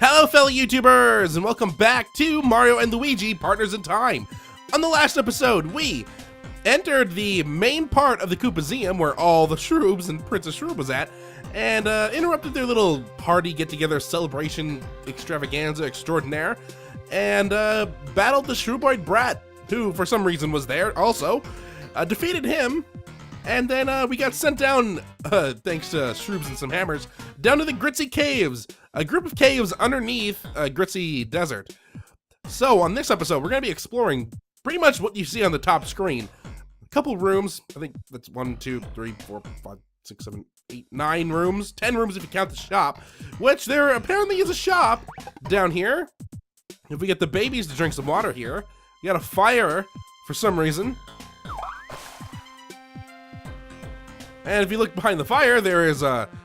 Hello fellow YouTubers, and welcome back to Mario and Luigi Partners in Time. On the last episode, we entered the main part of the Koopazeum where all the Shroobs and Princess Shroob was at, and interrupted their little party get-together celebration extravaganza extraordinaire, and battled the Shrooboid Brat, who for some reason was there also, defeated him, and then we got sent down, thanks to Shroobs and some hammers, down to the Gritzy Caves, a group of caves underneath Gritzy Desert. So on this episode, we're going to be exploring pretty much what you see on the top screen. A couple rooms, I think that's 1, 2, 3, 4, 5, 6, 7, 8, 9 rooms. 10 rooms if you count the shop, which there apparently is a shop down here. If we get the babies to drink some water here. You got a fire for some reason. And if you look behind the fire, there is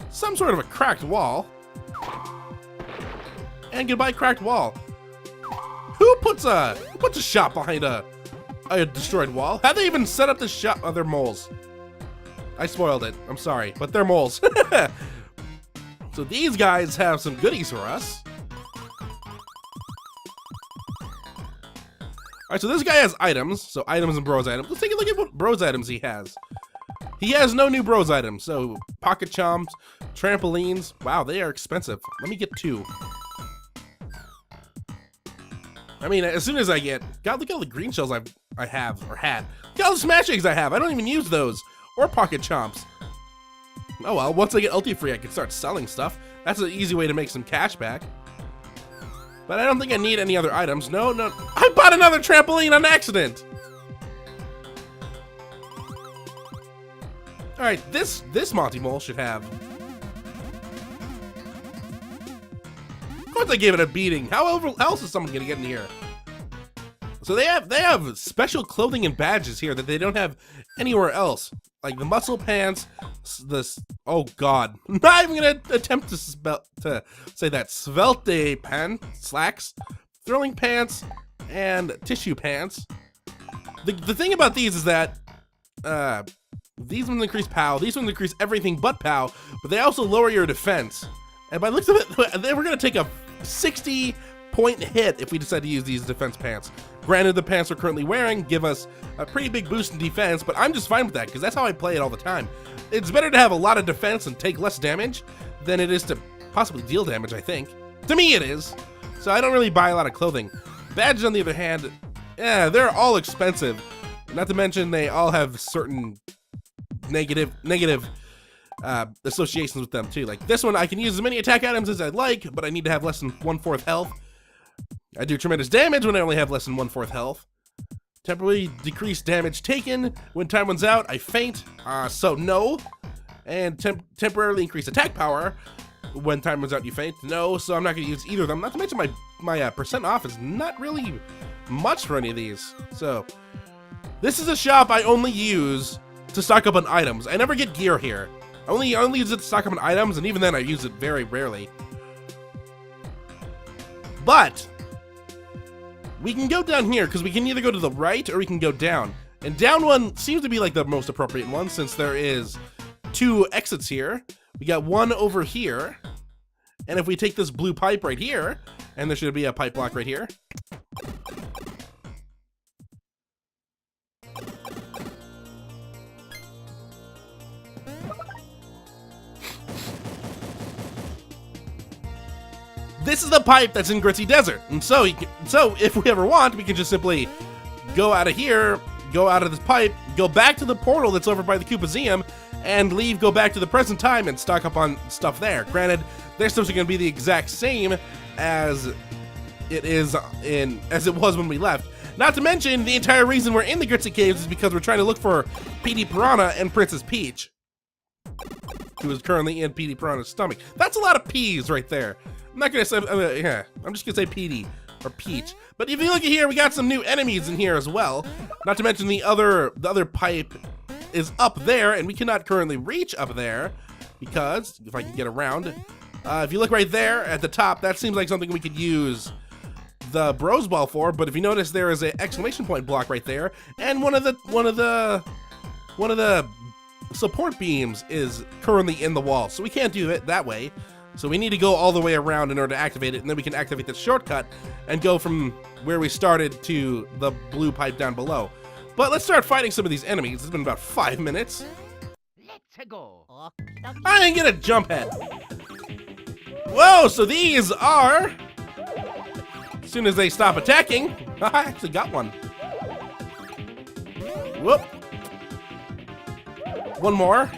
some sort of a cracked wall. And goodbye, cracked wall. Who puts a shop behind a destroyed wall? How they even set up this shop? Oh, they're moles. I spoiled it. I'm sorry, but they're moles. So these guys have some goodies for us. Alright, so this guy has items. So items and bros items. Let's take a look at what bros items he has. He has no new bros items. So pocket choms, trampolines. Wow, they are expensive. Let me get 2. I mean, as soon as I get... God, look at all the green shells I have, or had. Look at all the smash eggs I have. I don't even use those. Or pocket chomps. Oh well, once I get ulti free, I can start selling stuff. That's an easy way to make some cash back. But I don't think I need any other items. No. I bought another trampoline on accident! Alright, this Monty Mole should have... Of course I gave it a beating. How else is someone gonna get in here? So they have special clothing and badges here that they don't have anywhere else. Like the muscle pants, oh god. I'm not even gonna attempt to say that. Svelte pants, slacks, throwing pants, and tissue pants. The thing about these is that these ones increase POW, these ones increase everything but POW, but they also lower your defense. And by the looks of it, we're gonna take a 60-point hit if we decide to use these defense pants. Granted, the pants we're currently wearing give us a pretty big boost in defense, but I'm just fine with that because that's how I play it all the time. It's better to have a lot of defense and take less damage than it is to possibly deal damage, I think. To me, it is. So I don't really buy a lot of clothing. Badges, on the other hand, yeah, they're all expensive. Not to mention they all have certain negative associations with them too. Like this one, I can use as many attack items as I'd like, but I need to have less than 1/4 health. I do tremendous damage when I only have less than 1/4 health. Temporarily decrease damage taken. When time runs out, I faint, so no. And temporarily increase attack power. When time runs out, you faint. No, so I'm not going to use either of them. Not to mention my percent off is not really much for any of these. So this is a shop I only use to stock up on items. I never get gear here. I only use it to stock up on items, and even then I use it very rarely. But we can go down here, because we can either go to the right or we can go down. And down one seems to be like the most appropriate one, since there is 2 exits here. We got one over here. And if we take this blue pipe right here, and there should be a pipe block right here. This is the pipe that's in Gritzy Desert, and so if we ever want, we can just simply go out of here, go out of this pipe, go back to the portal that's over by the Koopazeum, and leave, go back to the present time and stock up on stuff there. Granted, their stuff's gonna be the exact same as it was when we left. Not to mention, the entire reason we're in the Gritzy Caves is because we're trying to look for Petey Piranha and Princess Peach, who is currently in Petey Piranha's stomach. That's a lot of P's right there. I'm not gonna say, yeah, I'm just gonna say Petey or Peach. But if you look at here, we got some new enemies in here as well. Not to mention the other pipe is up there, and we cannot currently reach up there because if I can get around, if you look right there at the top, that seems like something we could use the Bros Ball for. But if you notice, there is an exclamation point block right there, and one of the support beams is currently in the wall, so we can't do it that way. So we need to go all the way around in order to activate it, and then we can activate the shortcut and go from where we started to the blue pipe down below. But let's start fighting some of these enemies. It's been about 5 minutes. Let's go. I didn't get a jump head. Whoa, so these are... As soon as they stop attacking, I actually got one. Whoop. One more.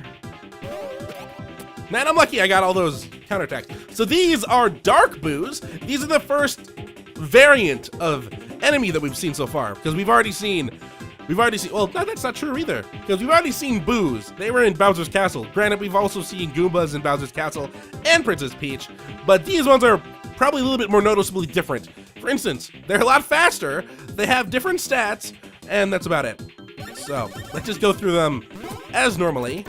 Man, I'm lucky I got all those counterattacks. So these are dark boos. These are the first variant of enemy that we've seen so far. Because we've already seen, well, no, that's not true either. Because we've already seen boos. They were in Bowser's Castle. Granted, we've also seen Goombas in Bowser's Castle and Princess Peach. But these ones are probably a little bit more noticeably different. For instance, they're a lot faster. They have different stats, and that's about it. So let's just go through them as normally.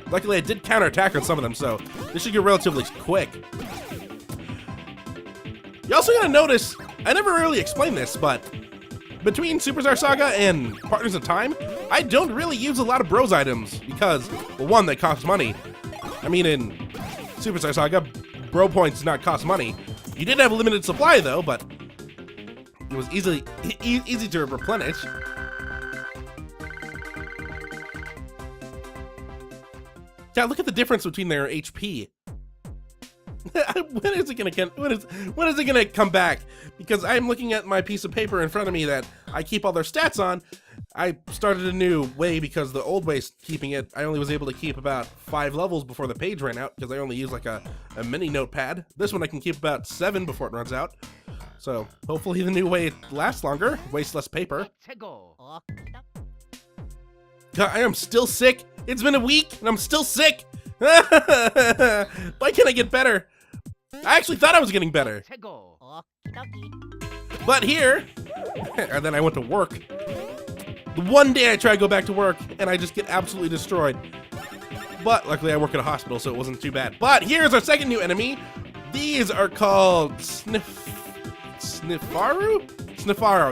Luckily, I did counterattack on some of them, so this should get relatively quick. You're also gonna notice, I never really explained this, but between Superstar Saga and Partners in Time, I don't really use a lot of Bros items because, well, one, they cost money. I mean, in Superstar Saga, Bro points do not cost money. You did have a limited supply though, but it was easy to replenish. Yeah, look at the difference between their HP. When is it gonna come back? Because I'm looking at my piece of paper in front of me that I keep all their stats on. I started a new way because the old way keeping it, I only was able to keep about 5 levels before the page ran out because I only use like a mini notepad. This one I can keep about 7 before it runs out. So hopefully the new way lasts longer, wastes less paper. God, I am still sick. It's been a week and I'm still sick. Why can't I get better? I actually thought I was getting better. But here, and then I went to work. The one day I try to go back to work and I just get absolutely destroyed. But luckily I work at a hospital, so it wasn't too bad. But here's our second new enemy. These are called Sniffaro,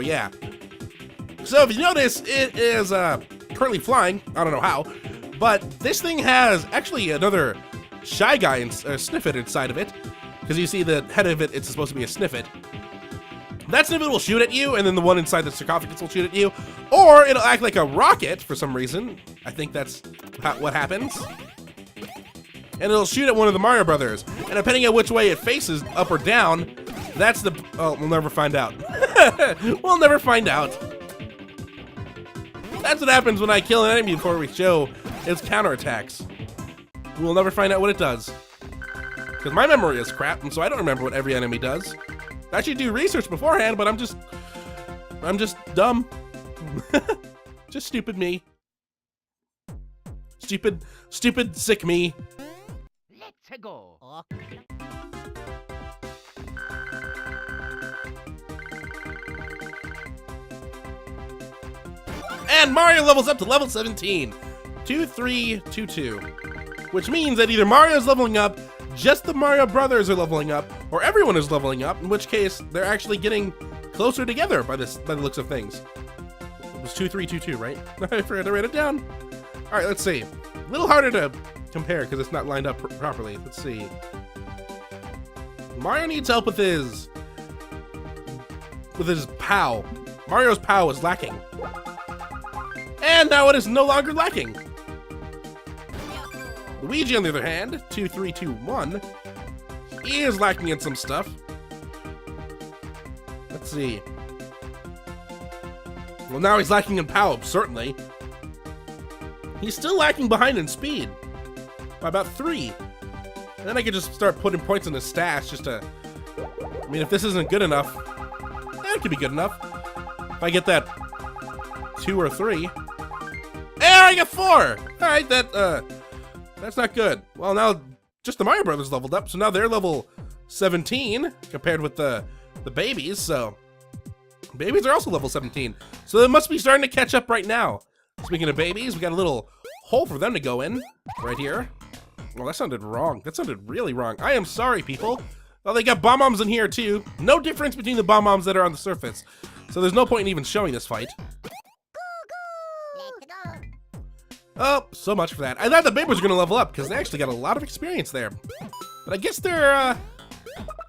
yeah. So if you notice, it is currently flying. I don't know how. But this thing has actually another Shy Guy Sniffit inside of it. Because you see the head of it, it's supposed to be a Sniffit. That Sniffit will shoot at you, and then the one inside the sarcophagus will shoot at you. Or it'll act like a rocket for some reason. I think that's what happens. And it'll shoot at one of the Mario Brothers. And depending on which way it faces, up or down, that's the... Oh, we'll never find out. We'll never find out. That's what happens when I kill an enemy before we show its counterattacks. We'll never find out what it does. Because my memory is crap, and so I don't remember what every enemy does. I should do research beforehand, but I'm just dumb. Just stupid me. Stupid, sick me. Let's go. And Mario levels up to level 17. 2322. Which means that either Mario's leveling up, just the Mario Brothers are leveling up, or everyone is leveling up, in which case they're actually getting closer together by the looks of things. It was 2322, right? I forgot to write it down. All right, let's see. A little harder to compare because it's not lined up properly. Let's see. Mario needs help with his POW. Mario's POW is lacking. And now it is no longer lacking. Luigi, on the other hand, 2321, he is lacking in some stuff. Let's see. Well, now he's lacking in POW, certainly. He's still lacking behind in speed by about 3. And then I could just start putting points in his stash just to... I mean, if this isn't good enough, it could be good enough. If I get that 2 or 3. There, I got 4! Alright, that's not good. Well, now just the Mario Brothers leveled up, so now they're level 17 compared with the babies, so babies are also level 17. So they must be starting to catch up right now. Speaking of babies, we got a little hole for them to go in right here. Well, that sounded wrong. That sounded really wrong. I am sorry, people. Well, they got bomb-bombs in here too. No difference between the bomb-bombs that are on the surface. So there's no point in even showing this fight. Oh, so much for that. I thought the babies were gonna level up because they actually got a lot of experience there. But I guess they're a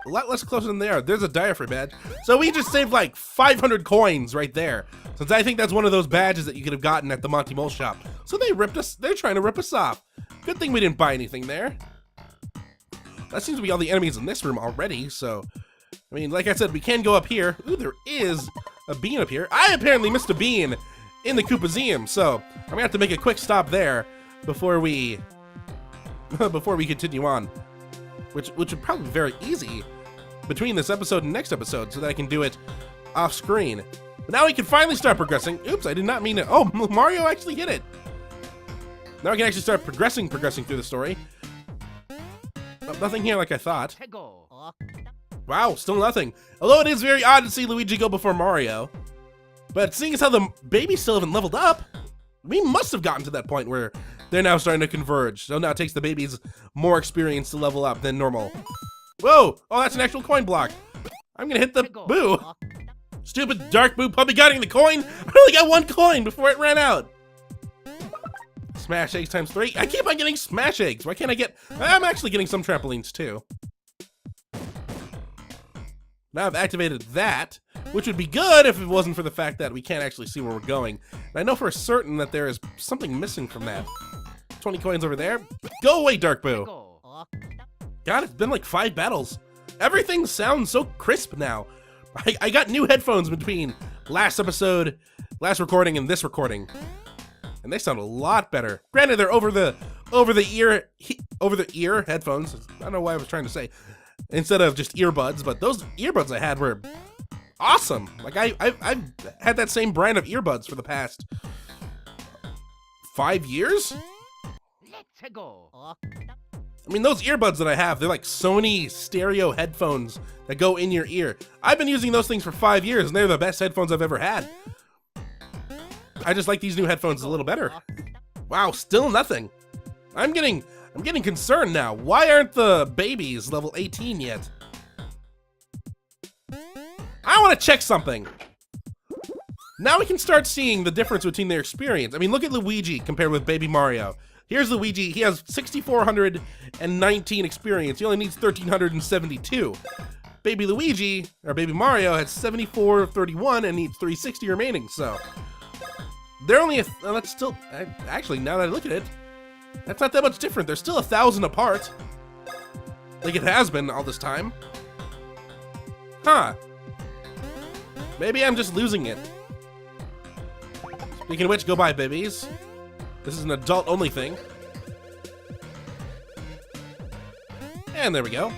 lot less closer than they are. There's a diaphragm badge. So we just saved like 500 coins right there. Since I think that's one of those badges that you could have gotten at the Monty Mole shop. So they're trying to rip us off. Good thing we didn't buy anything there. That seems to be all the enemies in this room already, so... I mean, like I said, we can go up here. Ooh, there is a bean up here. I apparently missed a bean in the Koopazeum, so I'm gonna have to make a quick stop there before we continue on. Which would probably be very easy between this episode and next episode, so that I can do it off screen. But now we can finally start progressing. Oops, I did not mean to. Oh, Mario actually hit it. Now I can actually start progressing through the story. Oh, nothing here like I thought. Wow, still nothing. Although it is very odd to see Luigi go before Mario. But seeing as how the babies still haven't leveled up, we must have gotten to that point where they're now starting to converge. So now it takes the babies more experience to level up than normal. Whoa! Oh, that's an actual coin block. I'm gonna hit the boo. Stupid dark boo puppy getting the coin. I only got one coin before it ran out. Smash eggs times 3. I keep on getting smash eggs. Why can't I get... I'm actually getting some trampolines too. Now I've activated that, which would be good if it wasn't for the fact that we can't actually see where we're going. And I know for certain that there is something missing from that. 20 coins over there. Go away, Dark Boo. God, it's been like 5 battles. Everything sounds so crisp now. I got new headphones between last recording and this recording. And they sound a lot better. Granted, they're over the ear headphones. I don't know why I was trying to say. Instead of just earbuds, but those earbuds I had were awesome. Like I've had that same brand of earbuds for the past 5 years. Let's go. I mean, those earbuds that I have, they're like Sony stereo headphones that go in your ear. I've been using those things for 5 years, and they're the best headphones I've ever had. I just like these new headphones a little better. Wow, still nothing. I'm getting concerned now. Why aren't the babies level 18 yet? I want to check something. Now we can start seeing the difference between their experience. I mean, look at Luigi compared with Baby Mario. Here's Luigi. He has 6,419 experience. He only needs 1,372. Baby Luigi, or Baby Mario, has 7,431 and needs 360 remaining, so... They're only that's still... Actually, now that I look at it, that's not that much different. They're still 1,000 apart. Like it has been all this time. Huh. Maybe I'm just losing it. Speaking of which, go buy babies. This is an adult-only thing. And there we go.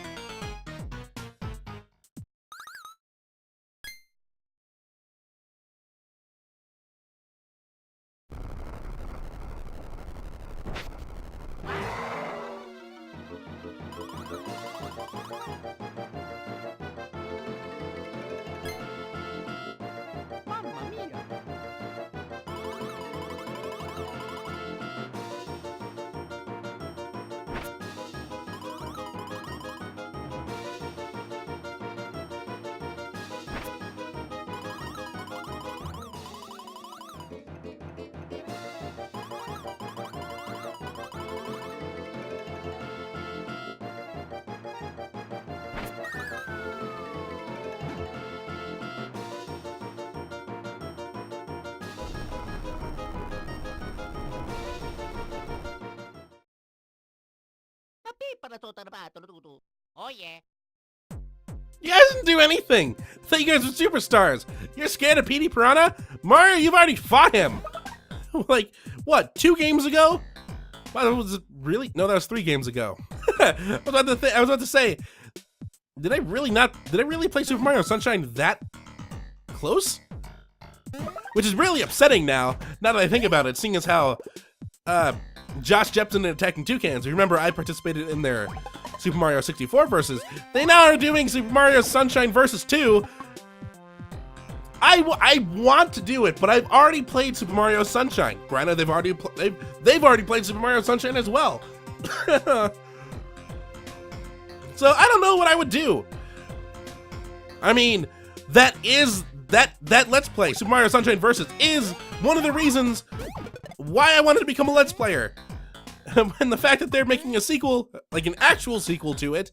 Mamma mia. Oh yeah. You guys didn't do anything. I thought you guys were superstars. You're scared of Petey Piranha? Mario, you've already fought him. Like, what, 2 games ago? Wow, was it really? No, that was 3 games ago. I was about to say, did I really play Super Mario Sunshine that close? Which is really upsetting now that I think about it, seeing as how Josh Jepson and Attacking Toucans, remember I participated in their Super Mario 64 versus. They now are doing Super Mario Sunshine versus 2. I want to do it, but I've already played Super Mario Sunshine. Granted, they've already played Super Mario Sunshine as well. So I don't know what I would do. I mean, that Let's Play Super Mario Sunshine versus is one of the reasons why I wanted to become a Let's Player. And the fact that they're making a sequel, like an actual sequel to it,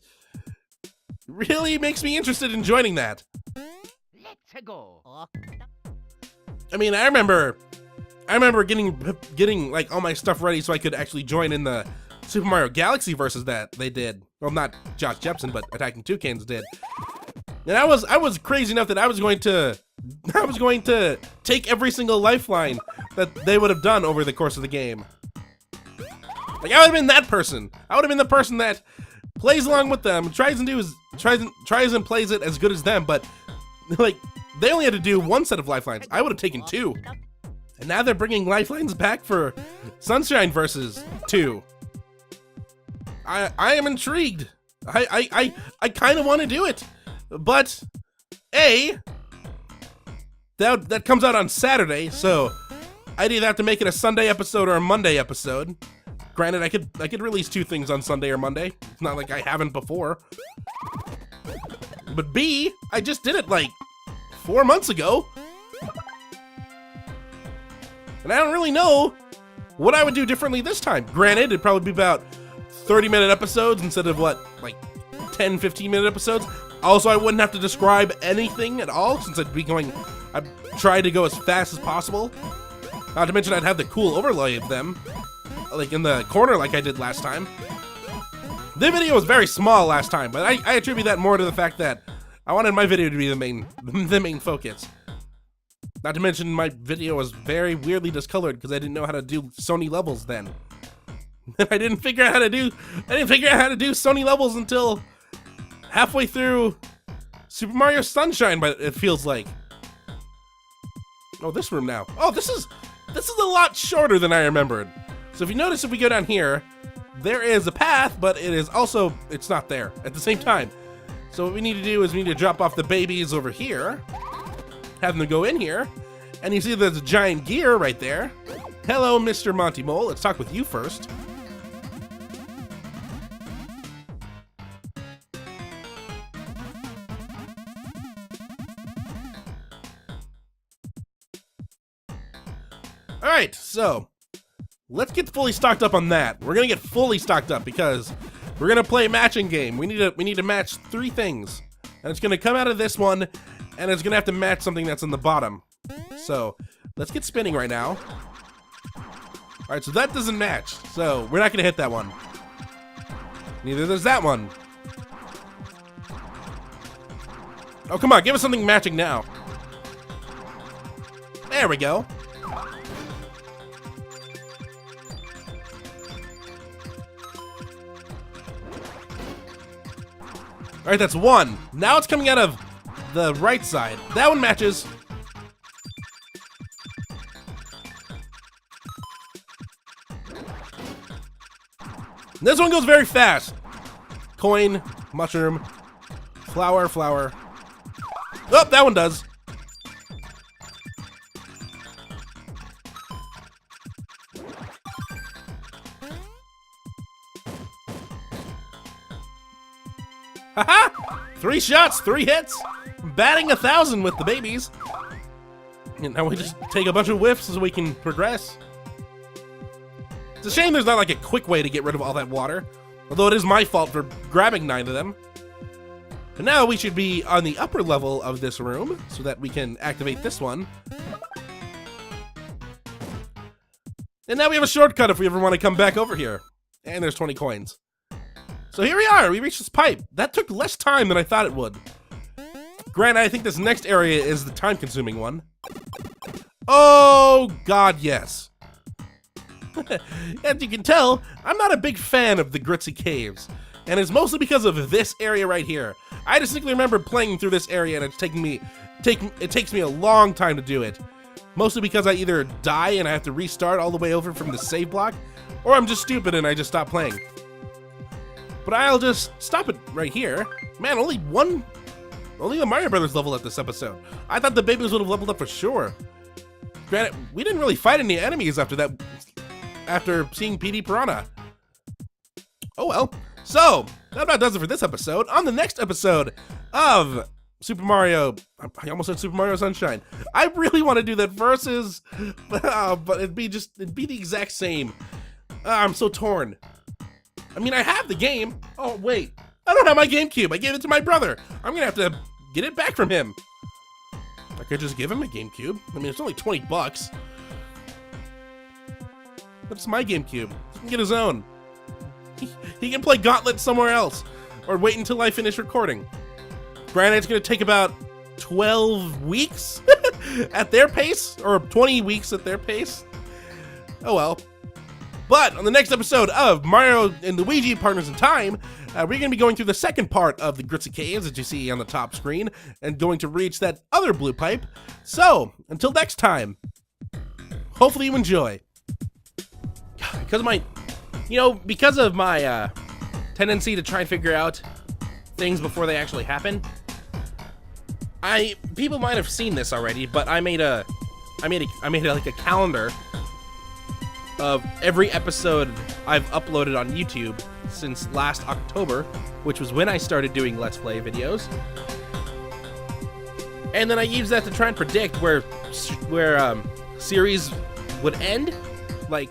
really makes me interested in joining that. Let's go. I mean, I remember getting like all my stuff ready so I could actually join in the Super Mario Galaxy versus that they did. Well, not Josh Jepson, but Attacking Toucans did. And I was crazy enough that I was going to take every single lifeline that they would have done over the course of the game. Like, I would have been that person. I would have been the person that plays along with them, tries and plays it as good as them, but like, they only had to do one set of lifelines. I would have taken 2. And now they're bringing lifelines back for Sunshine versus 2. I am intrigued. I kind of want to do it, but that comes out on Saturday, so I'd either have to make it a Sunday episode or a Monday episode. Granted, I could release 2 things on Sunday or Monday. It's not like I haven't before. But B, I just did it like 4 months ago. And I don't really know what I would do differently this time. Granted, it'd probably be about 30-minute episodes instead of what, like 10, 15-minute episodes. Also, I wouldn't have to describe anything at all since I'd try to go as fast as possible. Not to mention I'd have the cool overlay of them, like in the corner like I did last time. The video was very small last time, but I attribute that more to the fact that I wanted my video to be the main focus. Not to mention my video was very weirdly discolored because I didn't know how to do Sony levels then. I didn't figure out how to do Sony levels until halfway through Super Mario Sunshine, but it feels like. Oh, this room now. Oh, this is a lot shorter than I remembered. So if you notice, if we go down here, there is a path, but it's not there at the same time. So what we need to do is we need to drop off the babies over here, have them go in here, and you see there's a giant gear right there. Hello, Mr. Monty Mole. Let's talk with you first. Alright, so let's get fully stocked up on that. We're gonna get fully stocked up because we're gonna play a matching game. We need to match 3 things. And it's gonna come out of this one, and it's gonna have to match something that's in the bottom. So let's get spinning right now. Alright, so that doesn't match. So we're not gonna hit that one. Neither does that one. Oh, come on, give us something matching now. There we go. Alright, that's 1. Now it's coming out of the right side. That one matches. This one goes very fast. Coin, mushroom, flower, flower. Oh, that one does. Haha! 3 shots, 3 hits, batting 1,000 with the babies. And now we just take a bunch of whiffs so we can progress. It's a shame there's not like a quick way to get rid of all that water, although it is my fault for grabbing 9 of them. But now we should be on the upper level of this room so that we can activate this one. And now we have a shortcut if we ever want to come back over here. And there's 20 coins. So here we are, we reached this pipe. That took less time than I thought it would. Granted, I think this next area is the time-consuming one. Oh, God, yes. As you can tell, I'm not a big fan of the Gritzy Caves. And it's mostly because of this area right here. I distinctly remember playing through this area and it takes me a long time to do it. Mostly because I either die and I have to restart all the way over from the save block, or I'm just stupid and I just stop playing. But I'll just stop it right here. Man, only the Mario Brothers level up this episode. I thought the babies would have leveled up for sure. Granted, we didn't really fight any enemies after that, after seeing PD Piranha. Oh well. So, that about does it for this episode. On the next episode of Super Mario. I almost said Super Mario Sunshine. I really want to do that versus, but it'd be the exact same. I'm so torn. I mean, I have the game. Oh wait, I don't have my GameCube. I gave it to my brother. I'm gonna have to get it back from him. I could just give him a GameCube. I mean, it's only $20. That's my GameCube. He can get his own. He can play Gauntlet somewhere else, or wait until I finish recording. Granted, it's gonna take about 12 weeks at their pace, or 20 weeks at their pace. Oh well. But on the next episode of Mario and Luigi Partners in Time, we're going to be going through the second part of the Gritzy Caves that you see on the top screen, and going to reach that other blue pipe. So, until next time, hopefully you enjoy. Because of my tendency to try and figure out things before they actually happen, people might have seen this already, but I made like a calendar of every episode I've uploaded on YouTube since last October, which was when I started doing Let's Play videos. And then I used that to try and predict where series would end, like